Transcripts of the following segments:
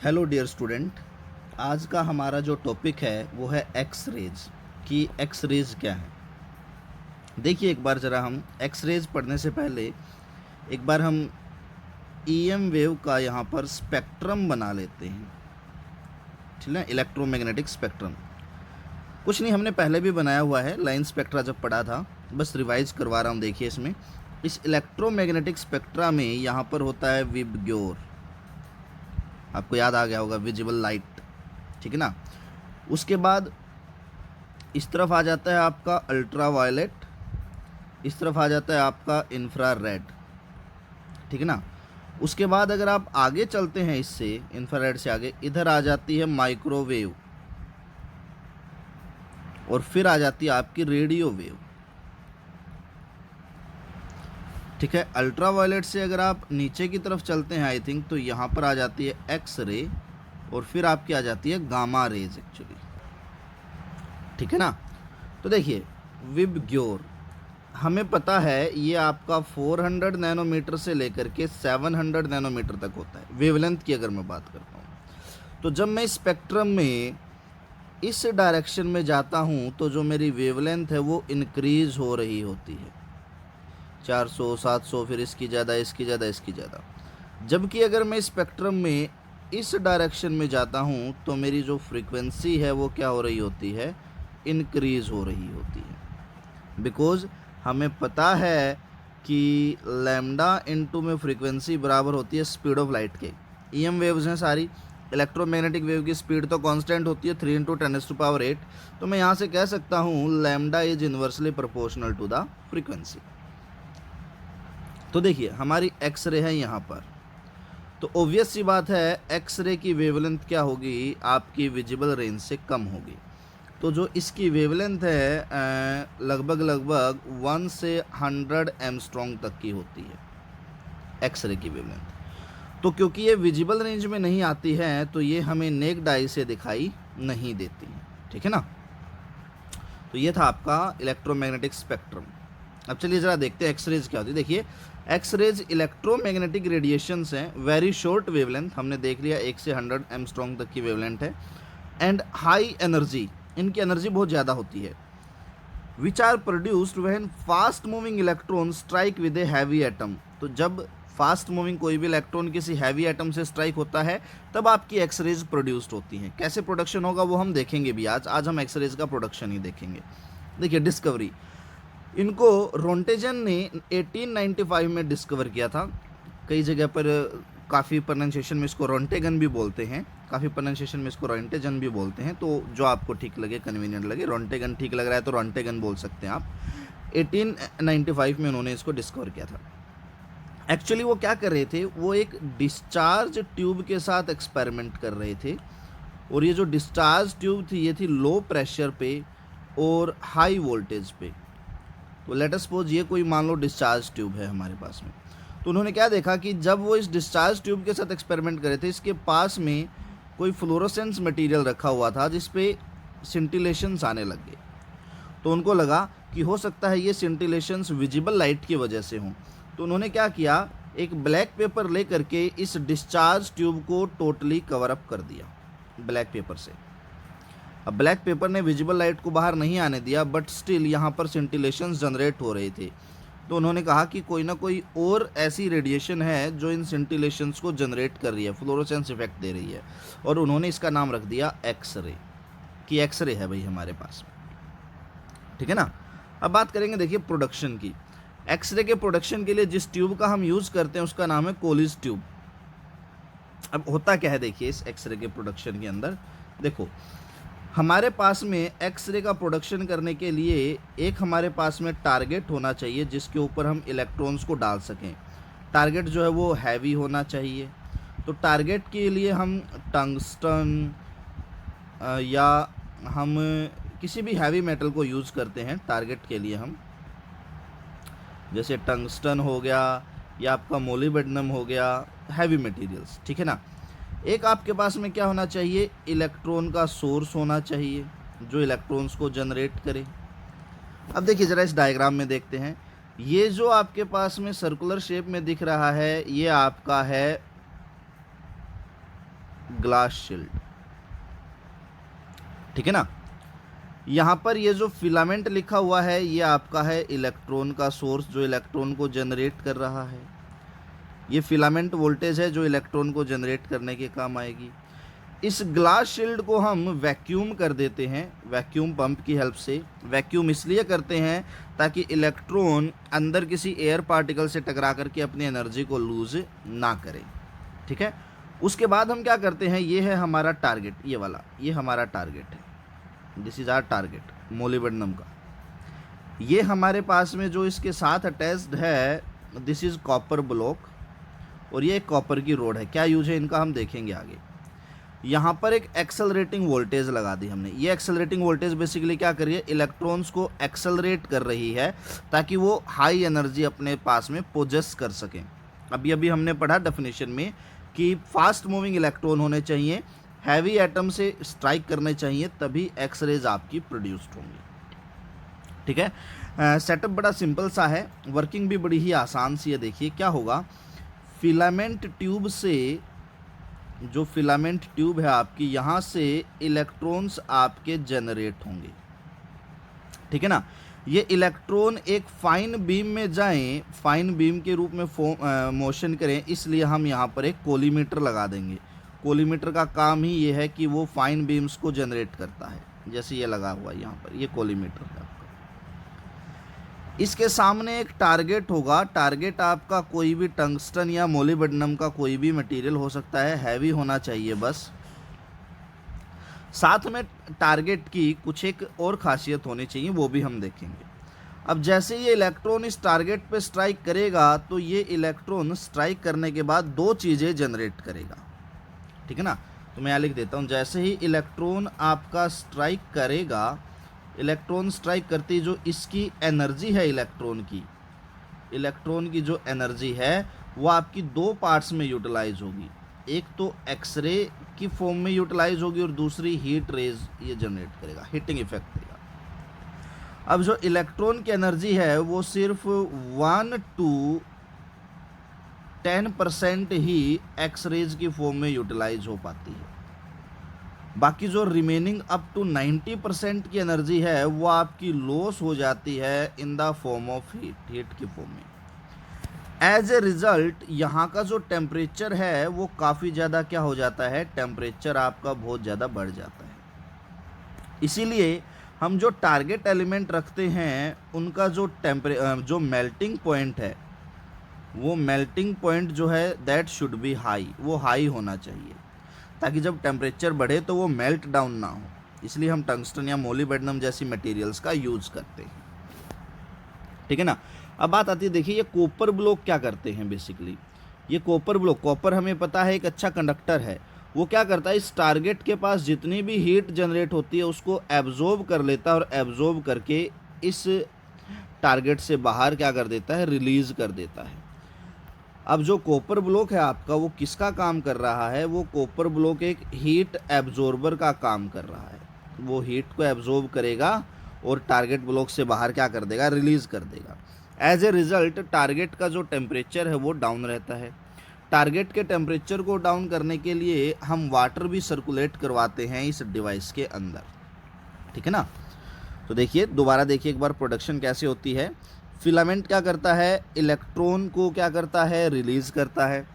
Hello dear student. आज का हमारा जो टॉपिक है वो है एक्स रेज कि एक्स रेज क्या है। देखिए, एक बार ज़रा हम एक्स रेज पढ़ने से पहले एक बार हम ईएम वेव का यहाँ पर स्पेक्ट्रम बना लेते हैं। ठीक है, इलेक्ट्रोमैग्नेटिक स्पेक्ट्रम। कुछ नहीं, हमने पहले भी बनाया हुआ है, लाइन स्पेक्ट्रा जब पढ़ा था, बस रिवाइज करवा रहा हूँ। देखिए, इसमें इस इलेक्ट्रोमैग्नेटिक स्पेक्ट्रा में यहाँ पर होता है विबग्योर, आपको याद आ गया होगा, विजिबल लाइट। ठीक है ना। उसके बाद इस तरफ आ जाता है आपका अल्ट्रा वायलेट, इस तरफ आ जाता है आपका इंफ्रारेड। ठीक है ना। उसके बाद अगर आप आगे चलते हैं, इससे इंफ्रारेड से आगे इधर आ जाती है माइक्रोवेव, और फिर आ जाती है आपकी रेडियो वेव। ठीक है। अल्ट्रा वायलेट से अगर आप नीचे की तरफ चलते हैं आई थिंक, तो यहाँ पर आ जाती है एक्स रे, और फिर आपकी आ जाती है गामा रेज एक्चुअली। ठीक है ना। तो देखिए, विबग्योर हमें पता है ये आपका 400 नैनोमीटर से लेकर के 700 नैनोमीटर तक होता है, वेवलेंथ की अगर मैं बात करता हूँ। तो जब मैं स्पेक्ट्रम में इस डायरेक्शन में जाता हूँ तो जो मेरी वेवलेंथ है वो इंक्रीज हो रही होती है, 400 700, फिर इसकी ज़्यादा, इसकी ज़्यादा, इसकी ज़्यादा। जबकि अगर मैं स्पेक्ट्रम में इस डायरेक्शन में जाता हूँ तो मेरी जो फ्रीक्वेंसी है वो क्या हो रही होती है, इंक्रीज हो रही होती है। बिकॉज हमें पता है कि लैम्डा इनटू में फ्रीक्वेंसी बराबर होती है स्पीड ऑफ लाइट के। ईएम वेव्स हैं सारी, इलेक्ट्रोमैग्नेटिक वेव की स्पीड तो कांस्टेंट होती है 3 × 10⁸। तो मैं यहाँ से कह सकता हूँ lambda is inversely proportional to the frequency. तो देखिए, हमारी एक्स रे है यहाँ पर, तो ऑब्वियस सी बात है एक्स रे की वेवलेंथ क्या होगी, आपकी विजिबल रेंज से कम होगी। तो जो इसकी वेवलेंथ है लगभग 1 से 100 एंगस्ट्रॉम तक की होती है एक्स रे की वेवलेंथ। तो क्योंकि ये विजिबल रेंज में नहीं आती है तो ये हमें नेक्ड आई से दिखाई नहीं देती है। ठीक है ना। तो ये था आपका इलेक्ट्रोमैग्नेटिक स्पेक्ट्रम। अब चलिए ज़रा देखते हैं एक्स रेज क्या होती है। देखिए, एक्स रेज इलेक्ट्रोमैग्नेटिक रेडिएशंस हैं, वेरी शॉर्ट वेवलेंथ, हमने देख लिया 1 से 100 एंगस्ट्रॉम तक की वेवलेंथ है, एंड हाई एनर्जी, इनकी एनर्जी बहुत ज़्यादा होती है, which are produced when fast moving electron strike with a heavy atom. तो जब फास्ट मूविंग कोई भी इलेक्ट्रॉन किसी हैवी एटम से स्ट्राइक होता है तब आपकी एक्सरेज प्रोड्यूस्ड होती हैं। कैसे प्रोडक्शन होगा वो हम देखेंगे भी आज हम एक्सरेज का प्रोडक्शन ही देखेंगे। देखिए, डिस्कवरी, इनको रोंटेजन ने 1895 में डिस्कवर किया था। कई जगह पर काफ़ी प्रोनाउंसिएशन में इसको रोंटेगन भी बोलते हैं, काफ़ी प्रोनाउंसिएशन में इसको रोंटेजन भी बोलते हैं, तो जो आपको ठीक लगे, कन्वीनियंट लगे, रोंटेगन ठीक लग रहा है तो रोंटेगन बोल सकते हैं आप। 1895 में उन्होंने इसको डिस्कवर किया था। एक्चुअली वो क्या कर रहे थे, वो एक डिस्चार्ज ट्यूब के साथ एक्सपेरिमेंट कर रहे थे, और ये जो डिस्चार्ज ट्यूब थी ये थी लो प्रेशर पे और हाई वोल्टेज पे। तो लेट अस सपोज ये कोई मान लो डिस्चार्ज ट्यूब है हमारे पास में, तो उन्होंने क्या देखा कि जब वो इस डिस्चार्ज ट्यूब के साथ एक्सपेरिमेंट कर रहे थे, इसके पास में कोई फ्लोरोसेंस मटेरियल रखा हुआ था जिस पे सिंटिलेशंस आने लग गए। तो उनको लगा कि हो सकता है ये सिंटिलेशंस विजिबल लाइट की वजह से हों। तो उन्होंने क्या किया, एक ब्लैक पेपर ले करके इस डिस्चार्ज ट्यूब को टोटली कवर अप कर दिया ब्लैक पेपर से। अब ब्लैक पेपर ने विजिबल लाइट को बाहर नहीं आने दिया, बट स्टिल यहाँ पर सिंटिलेशंस जनरेट हो रहे थे। तो उन्होंने कहा कि कोई ना कोई और ऐसी रेडिएशन है जो इन सिंटिलेशंस को जनरेट कर रही है, फ्लोरोसेंस इफेक्ट दे रही है, और उन्होंने इसका नाम रख दिया एक्स रे, कि एक्स रे है भाई हमारे पास में। ठीक है ना। अब बात करेंगे, देखिए, प्रोडक्शन की। एक्सरे के प्रोडक्शन के लिए जिस ट्यूब का हम यूज़ करते हैं उसका नाम है कोलिस ट्यूब। अब होता क्या है, देखिए, इस एक्सरे के प्रोडक्शन के अंदर देखो, हमारे पास में एक्सरे का प्रोडक्शन करने के लिए एक हमारे पास में टारगेट होना चाहिए जिसके ऊपर हम इलेक्ट्रॉन्स को डाल सकें। टारगेट जो है वो हैवी होना चाहिए। तो टारगेट के लिए हम टंगस्टन या हम किसी भी हैवी मेटल को यूज़ करते हैं टारगेट के लिए हम, जैसे टंगस्टन हो गया या आपका मोलिब्डेनम हो गया, हैवी मटेरियल्स। ठीक है ना। एक आपके पास में क्या होना चाहिए, इलेक्ट्रॉन का सोर्स होना चाहिए जो इलेक्ट्रॉन्स को जनरेट करे। अब देखिए ज़रा इस डायग्राम में देखते हैं, ये जो आपके पास में सर्कुलर शेप में दिख रहा है ये आपका है ग्लास शील्ड, ठीक है ना। यहाँ पर ये जो फिलामेंट लिखा हुआ है ये आपका है इलेक्ट्रॉन का सोर्स जो इलेक्ट्रॉन को जनरेट कर रहा है। ये फिलामेंट वोल्टेज है जो इलेक्ट्रॉन को जनरेट करने के काम आएगी। इस ग्लास शील्ड को हम वैक्यूम कर देते हैं वैक्यूम पंप की हेल्प से। वैक्यूम इसलिए करते हैं ताकि इलेक्ट्रॉन अंदर किसी एयर पार्टिकल से टकरा करके अपनी एनर्जी को लूज ना करे, ठीक है। उसके बाद हम क्या करते हैं, ये है हमारा टारगेट, ये वाला, ये हमारा टारगेट है, this is our target molybdenum का। ये हमारे पास में जो इसके साथ अटैच्ड है दिस इज कॉपर ब्लॉक, और ये एक कॉपर की रोड है। क्या यूज है इनका हम देखेंगे आगे। यहाँ पर एक एक्सेलरेटिंग वोल्टेज लगा दी हमने। ये एक्सेलरेटिंग वोल्टेज बेसिकली क्या कर रही है, इलेक्ट्रॉन्स को एक्सेलरेट कर रही है ताकि वो हाई एनर्जी अपने पास में पोजेस कर सकें। अभी अभी हमने पढ़ा डेफिनेशन में कि फास्ट मूविंग इलेक्ट्रॉन होने चाहिए, हैवी एटम से स्ट्राइक करने चाहिए, तभी एक्स रेज आपकी प्रोड्यूस्ड होंगी, ठीक है। सेटअप बड़ा सिंपल सा है, वर्किंग भी बड़ी ही आसान सी है। देखिए क्या होगा, फिलामेंट ट्यूब से, जो फिलामेंट ट्यूब है आपकी, यहाँ से इलेक्ट्रॉन्स आपके जनरेट होंगे, ठीक है ना। ये इलेक्ट्रॉन एक फाइन बीम में जाएं, फाइन बीम के रूप में मोशन करें, इसलिए हम यहाँ पर एक कोलीमीटर लगा देंगे। कोलीमीटर का काम ही ये है कि वो फाइन बीम्स को जनरेट करता है, जैसे ये लगा हुआ है यहाँ पर, ये कोलीमीटर है आपका। इसके सामने एक टारगेट होगा। टारगेट आपका कोई भी टंगस्टन या मोलिब्डेनम का कोई भी मटेरियल हो सकता है, हैवी होना चाहिए बस। साथ में टारगेट की कुछ एक और खासियत होनी चाहिए, वो भी हम देखेंगे। अब जैसे ये इलेक्ट्रॉन इस टारगेट पे स्ट्राइक करेगा तो ये इलेक्ट्रॉन स्ट्राइक करने के बाद दो चीज़ें जनरेट करेगा, ठीक है ना। तो मैं यहाँ लिख देता हूँ, जैसे ही इलेक्ट्रॉन आपका स्ट्राइक करेगा, इलेक्ट्रॉन स्ट्राइक करती जो इसकी एनर्जी है, इलेक्ट्रॉन की जो एनर्जी है वो आपकी दो पार्ट्स में यूटिलाइज होगी। एक तो एक्सरे की फॉर्म में यूटिलाइज होगी और दूसरी हीट रेज ये जनरेट करेगा, हीटिंग इफेक्ट देगा। अब जो इलेक्ट्रॉन की एनर्जी है वो सिर्फ 1 to 10% ही एक्स रेज की फॉर्म में यूटिलाइज हो पाती है। बाकी जो रिमेनिंग अप टू 90% की एनर्जी है वो आपकी लॉस हो जाती है in the form of heat की फॉर्म में। एज ए रिजल्ट यहाँ का जो टेम्परेचर है वो काफ़ी ज़्यादा क्या हो जाता है, टेम्परेचर आपका बहुत ज़्यादा बढ़ जाता है। इसीलिए हम जो टारगेट एलिमेंट रखते हैं उनका जो मेल्टिंग पॉइंट है, वो मेल्टिंग पॉइंट जो है दैट शुड बी हाई, वो हाई होना चाहिए ताकि जब टेम्परेचर बढ़े तो वो मेल्ट डाउन ना हो। इसलिए हम टंगस्टन या मोलिब्डेनम जैसी मटेरियल्स का यूज़ करते हैं, ठीक है ना। अब बात आती है, देखिए ये कॉपर ब्लॉक क्या करते हैं बेसिकली। ये कॉपर ब्लॉक, कॉपर हमें पता है एक अच्छा कंडक्टर है, वो क्या करता है, इस टारगेट के पास जितनी भी हीट जनरेट होती है उसको एब्जॉर्ब कर लेता है और एब्जॉर्ब करके इस टारगेट से बाहर क्या कर देता है, रिलीज़ कर देता है। अब जो कॉपर ब्लॉक है आपका वो किसका काम कर रहा है, वो कॉपर ब्लॉक एक हीट एब्जॉर्बर का काम कर रहा है। वो हीट को एब्जॉर्ब करेगा और टारगेट ब्लॉक से बाहर क्या कर देगा, रिलीज़ कर देगा। एज ए रिज़ल्ट टारगेट का जो टेम्परेचर है वो डाउन रहता है। टारगेट के टेम्परेचर को डाउन करने के लिए हम वाटर भी सर्कुलेट करवाते हैं इस डिवाइस के अंदर, ठीक है ना। तो देखिए दोबारा देखिए एक बार प्रोडक्शन कैसे होती है। फिलामेंट क्या करता है, इलेक्ट्रॉन को क्या करता है, रिलीज़ करता है।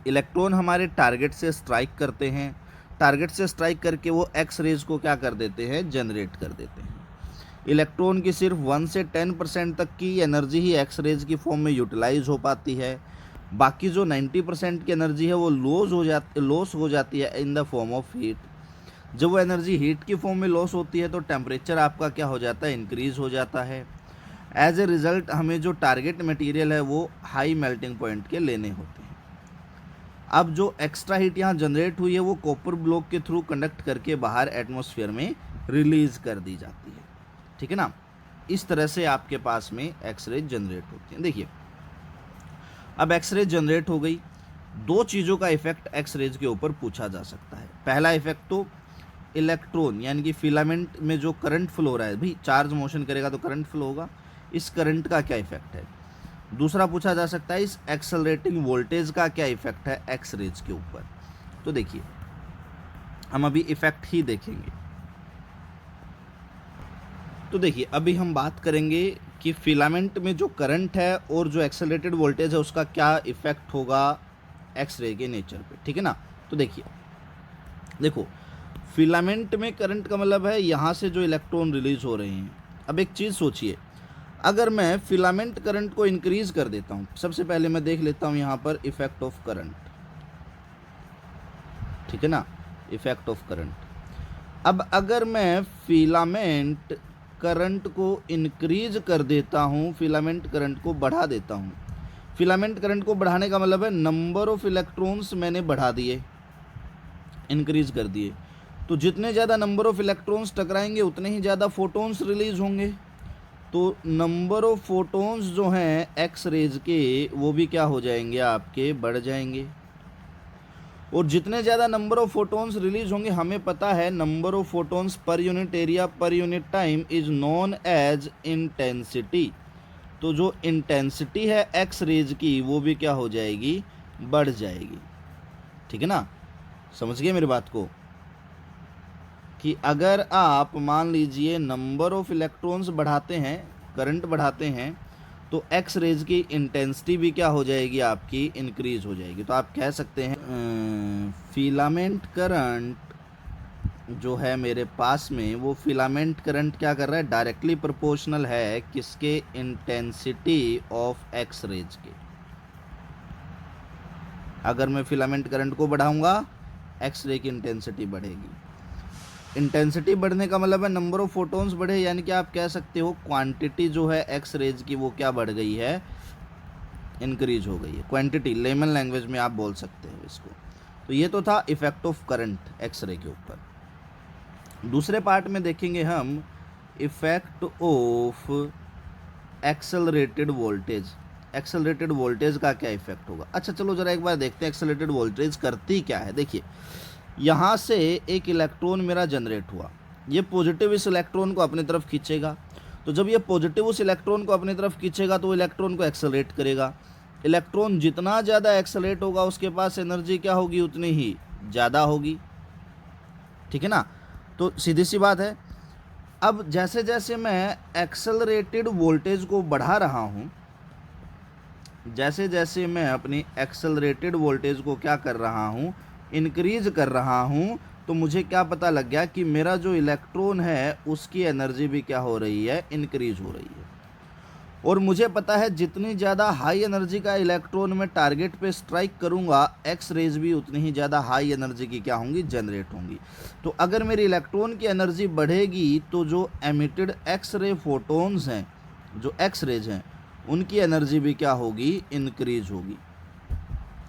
इलेक्ट्रॉन हमारे टारगेट से स्ट्राइक करते हैं, टारगेट से स्ट्राइक करके वो एक्स रेज को क्या कर देते हैं, जनरेट कर देते हैं। इलेक्ट्रॉन की सिर्फ 1 से 10% तक की एनर्जी ही एक्स रेज की फॉर्म में यूटिलाइज हो पाती है। बाकी जो 90% की एनर्जी है वो लॉस हो जाती है in the form of heat. जब वो एनर्जी हीट की फॉर्म में लॉस होती है तो टेम्परेचर आपका क्या हो जाता है, इंक्रीज़ हो जाता है। एज ए रिज़ल्ट हमें जो टारगेट मटेरियल है वो हाई मेल्टिंग पॉइंट के लेने होते हैं। अब जो एक्स्ट्रा हीट यहाँ जनरेट हुई है वो कॉपर ब्लॉक के थ्रू कंडक्ट करके बाहर एटमॉस्फेयर में रिलीज़ कर दी जाती है, ठीक है ना। इस तरह से आपके पास में एक्सरे जनरेट होती हैं। देखिए अब एक्सरे जनरेट हो गई, दो चीज़ों का इफेक्ट एक्सरेज के ऊपर पूछा जा सकता है। पहला इफेक्ट तो इलेक्ट्रॉन यानी कि फिलामेंट में जो करंट फ्लो हो रहा है, भाई चार्ज मोशन करेगा तो करंट फ्लो होगा, इस करंट का क्या इफेक्ट है। दूसरा पूछा जा सकता है इस एक्सेलरेटिंग वोल्टेज का क्या इफेक्ट है एक्सरेज के ऊपर। तो देखिए हम अभी इफेक्ट ही देखेंगे। तो देखिए अभी हम बात करेंगे कि फिलामेंट में जो करंट है और जो एक्सेलरेटेड वोल्टेज है उसका क्या इफेक्ट होगा एक्सरे के नेचर पे, ठीक है ना। तो देखिए देखो फिलामेंट में करंट का मतलब है यहाँ से जो इलेक्ट्रॉन रिलीज हो रहे हैं। अब एक चीज़ सोचिए, अगर मैं फिलामेंट करंट को इंक्रीज कर देता हूँ, सबसे पहले मैं देख लेता हूँ यहाँ पर इफेक्ट ऑफ करंट, ठीक है ना, इफेक्ट ऑफ करंट। अब अगर मैं फिलामेंट करंट को इंक्रीज कर देता हूँ, फिलामेंट करंट को बढ़ा देता हूँ, फिलामेंट करंट को बढ़ाने का मतलब है नंबर ऑफ इलेक्ट्रॉन्स मैंने बढ़ा दिए, इंक्रीज कर दिए, तो जितने ज़्यादा नंबर ऑफ इलेक्ट्रॉन्स टकराएंगे उतने ही ज़्यादा फोटॉन्स रिलीज होंगे। तो नंबर ऑफ फोटॉन्स जो हैं एक्स रेज के वो भी क्या हो जाएंगे, आपके बढ़ जाएंगे। और जितने ज़्यादा नंबर ऑफ फोटॉन्स रिलीज होंगे, हमें पता है number of photons per unit area per unit time is known as intensity. तो जो इंटेंसिटी है एक्स रेज की वो भी क्या हो जाएगी, बढ़ जाएगी, ठीक है ना। समझ गए मेरी बात को, कि अगर आप मान लीजिए नंबर ऑफ इलेक्ट्रॉन्स बढ़ाते हैं, करंट बढ़ाते हैं, तो एक्स रेज की इंटेंसिटी भी क्या हो जाएगी, आपकी इंक्रीज हो जाएगी। तो आप कह सकते हैं फिलामेंट करंट जो है मेरे पास में, वो फिलामेंट करंट क्या कर रहा है, डायरेक्टली प्रोपोर्शनल है किसके, इंटेंसिटी ऑफ एक्स रेज के। अगर मैं फिलामेंट करंट को बढ़ाऊंगा एक्स रे की इंटेंसिटी बढ़ेगी। इंटेंसिटी बढ़ने का मतलब है नंबर ऑफ फोटॉन्स बढ़े, यानी कि आप कह सकते हो क्वांटिटी जो है एक्स रेज की वो क्या बढ़ गई है, इंक्रीज हो गई है। क्वांटिटी लेमन लैंग्वेज में आप बोल सकते हो इसको। तो ये तो था effect of current X ray के ऊपर। दूसरे पार्ट में देखेंगे हम effect of accelerated voltage. Accelerated voltage का क्या इफेक्ट होगा। अच्छा चलो जरा एक बार देखते हैं एक्सेलरेटेड वोल्टेज करती क्या है। देखिए यहाँ से एक इलेक्ट्रॉन मेरा जनरेट हुआ, ये पॉजिटिव इस इलेक्ट्रॉन को अपनी तरफ खींचेगा। तो जब ये पॉजिटिव उस इलेक्ट्रॉन को अपनी तरफ खींचेगा तो इलेक्ट्रॉन को एक्सेलरेट करेगा। इलेक्ट्रॉन जितना ज़्यादा एक्सेलरेट होगा उसके पास एनर्जी क्या होगी, उतनी ही ज़्यादा होगी, ठीक है ना। तो सीधी सी बात है। अब जैसे जैसे मैं एक्सेलरेटेड वोल्टेज को बढ़ा रहा हूँ, जैसे जैसे मैं अपनी एक्सेलरेटेड वोल्टेज को क्या कर रहा हूँ, इंक्रीज कर रहा हूँ, तो मुझे क्या पता लग गया कि मेरा जो इलेक्ट्रॉन है उसकी एनर्जी भी क्या हो रही है, इंक्रीज हो रही है। और मुझे पता है जितनी ज़्यादा हाई एनर्जी का इलेक्ट्रॉन मैं टारगेट पे स्ट्राइक करूँगा, एक्स रेज भी उतनी ही ज़्यादा हाई एनर्जी की क्या होंगी, जनरेट होंगी। तो अगर मेरी इलेक्ट्रॉन की एनर्जी बढ़ेगी तो जो एमिटेड एक्स रे फोटॉन्स हैं, जो एक्स रेज हैं, उनकी एनर्जी भी क्या होगी, इंक्रीज होगी।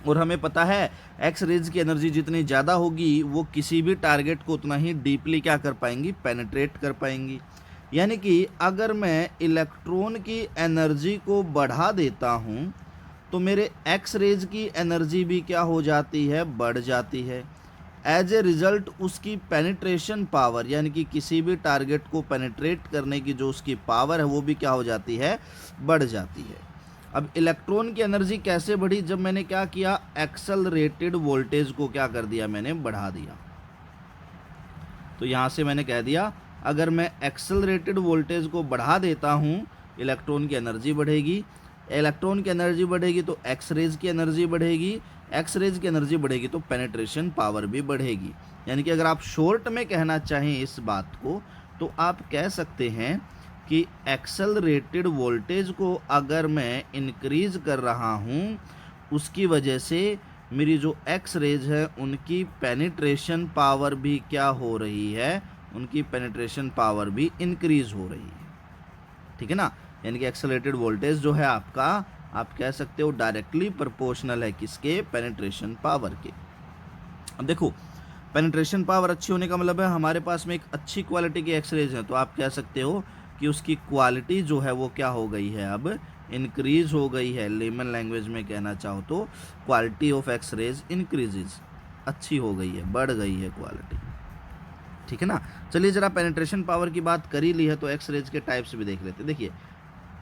और हमें पता है एक्स रेज की एनर्जी जितनी ज़्यादा होगी वो किसी भी टारगेट को उतना ही डीपली क्या कर पाएंगी, पेनिट्रेट कर पाएंगी। यानी कि अगर मैं इलेक्ट्रॉन की एनर्जी को बढ़ा देता हूँ तो मेरे एक्स रेज की एनर्जी भी क्या हो जाती है, बढ़ जाती है। एज ए रिज़ल्ट उसकी पेनिट्रेशन पावर, यानी कि किसी भी टारगेट को पेनिट्रेट करने की जो उसकी पावर है वो भी क्या हो जाती है, बढ़ जाती है। अब इलेक्ट्रॉन की एनर्जी कैसे बढ़ी, जब मैंने क्या किया, एक्सेलरेटेड वोल्टेज को क्या कर दिया, मैंने बढ़ा दिया। तो यहाँ से मैंने कह दिया अगर मैं एक्सेलरेटेड वोल्टेज को बढ़ा देता हूँ, इलेक्ट्रॉन की एनर्जी बढ़ेगी। इलेक्ट्रॉन की एनर्जी बढ़ेगी तो एक्स रेज की एनर्जी बढ़ेगी, एक्स रेज की एनर्जी बढ़ेगी तो पेनिट्रेशन पावर भी बढ़ेगी। यानी कि अगर आप शॉर्ट में कहना चाहें इस बात को, तो आप कह सकते हैं कि एक्सेलरेटेड वोल्टेज को अगर मैं इंक्रीज कर रहा हूँ, उसकी वजह से मेरी जो एक्स रेज है उनकी पेनिट्रेशन पावर भी क्या हो रही है, उनकी पेनिट्रेशन पावर भी इंक्रीज हो रही है, ठीक है ना। यानी कि एक्सेलरेटेड वोल्टेज जो है आपका, आप कह सकते हो डायरेक्टली प्रोपोर्शनल है किसके, पेनिट्रेशन पावर के। अब देखो पेनिट्रेशन पावर अच्छी होने का मतलब है हमारे पास में एक अच्छी क्वालिटी की एक्स रेज है, तो आप कह सकते हो कि उसकी क्वालिटी जो है वो क्या हो गई है, अब इंक्रीज हो गई है। लेमन लैंग्वेज में कहना चाहो तो quality of X rays increases, अच्छी हो गई है, बढ़ गई है क्वालिटी, ठीक है ना। चलिए जरा पेनिट्रेशन पावर की बात कर ही ली है तो एक्स रेज के टाइप्स भी देख लेते हैं। देखिए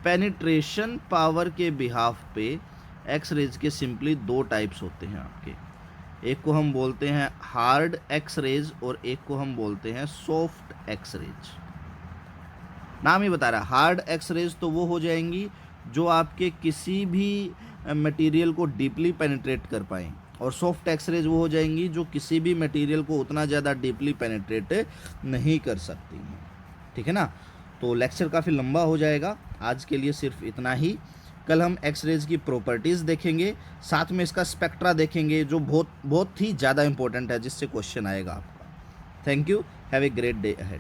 पेनिट्रेशन पावर के बिहाफ पे एक्स रेज के सिंपली दो टाइप्स होते हैं आपके। एक को हम बोलते हैं हार्ड एक्स रेज और एक को हम बोलते हैं सॉफ्ट एक्स रेज। नाम ही बता रहा है, हार्ड एक्स रेज तो वो हो जाएंगी जो आपके किसी भी मटेरियल को डीपली पेनिट्रेट कर पाएँ, और सॉफ्ट एक्स रेज वो हो जाएंगी जो किसी भी मटेरियल को उतना ज़्यादा डीपली पेनिट्रेट नहीं कर सकती हैं। ठीक है ना। तो लेक्चर काफ़ी लंबा हो जाएगा, आज के लिए सिर्फ इतना ही। कल हम एक्स रेज की प्रॉपर्टीज़ देखेंगे, साथ में इसका स्पेक्ट्रा देखेंगे जो बहुत बहुत ही ज़्यादा इंपॉर्टेंट है, जिससे क्वेश्चन आएगा आपका। Thank you, have a great day ahead.